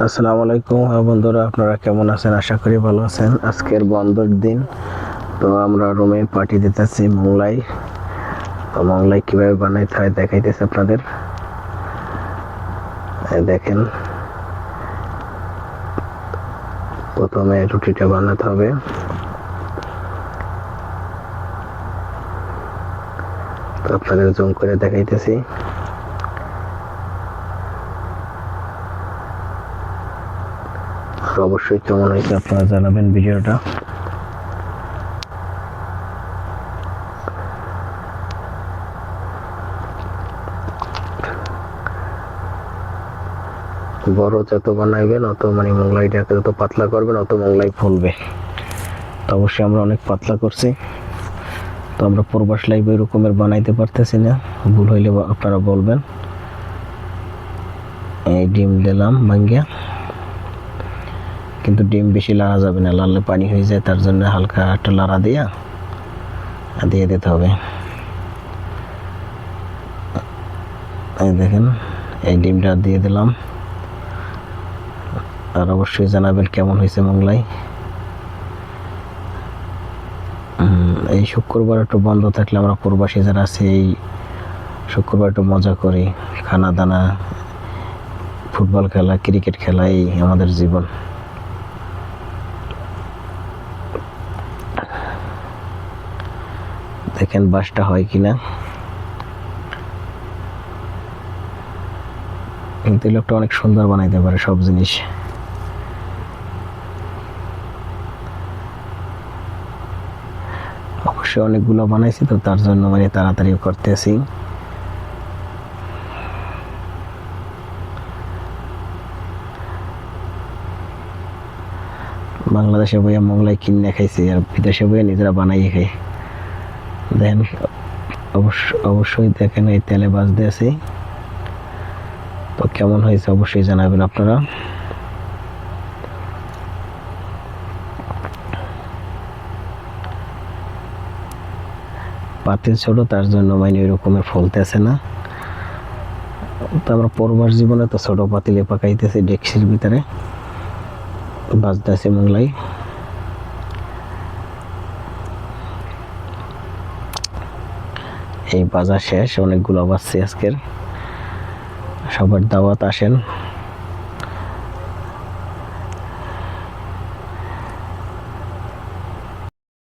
আসসালামু আলাইকুম বন্ধুরা, আপনারা কেমন আছেন? আশা করি ভালো আছেন। আজকের বন্ধের দিন, তো আমরা রুমে পার্টি দিতেছি মোংলাই। তো মোংলাই কিভাবে বানাইতে হয় দেখাইতেছি আপনাদের। দেখেন, প্রথমে রুটিটা বানাতে হবে। তো আপনাদের জুম করে দেখাইতেছি। অবশ্যই কেমন হয়েছে আপনারা জানাবেন ভিডিওটা। বড় যত বানাইবেন অত মোংলাইটাকে যত পাতলা করবেন অত মোংলাই ফুলবে। তো অবশ্যই আমরা অনেক পাতলা করছি। তো আমরা প্রবাস লাইভ ওই রকমের বানাইতে পারতেছি না, ভুল হইলে আপনারা বলবেন। এই ডিম দিলাম ভাঙ্গিয়া, কিন্তু ডিম বেশি লাড়া যাবে না, লাড়লে পানি হয়ে যায়, তার জন্য হালকা একটা লাড়া দিয়ে দিতে হবে। এই দেখেন, এই ডিমটা দিয়ে দিলাম। আর অবশ্যই জানাবেন কেমন হয়েছে মোংলাই। এই শুক্রবার একটু বন্ধ থাকলে আমরা প্রবাসী যারা আছে এই শুক্রবার একটু মজা করি, খানা দানা, ফুটবল খেলা, ক্রিকেট খেলা, এই আমাদের জীবন। দেখেন বাসটা হয় কিনা। কিন্তু এই লোকটা অনেক সুন্দর বানাইতে পারে সব জিনিস। অবশ্যই অনেকগুলো বানাইছি, তো তার জন্য তাড়াতাড়ি করতেছি। বাংলাদেশে বইয়া মোংলাই কিনে খাইছি, আর বিদেশে বইয়া নিজেরা বানাইয়ে খাই। দেখেন, অবশ্যই দেখেন এই তেলে ভাজতে আছি। তো কেমন হয়েছে অবশ্যই জানাবেন আপনারা। পাতিল ছোট, তার জন্য ওই রকমের ফলতেছে না। তো আমরা প্রবাস জীবনে তো ছোট পাতিলে পাকাইতেছি, ডেকচির ভিতরে ভাজতেছি মোংলাই। এই বাজার শেষ, অনেকগুলো বাজছে আজকের। সবার দাওয়াত, আসেন।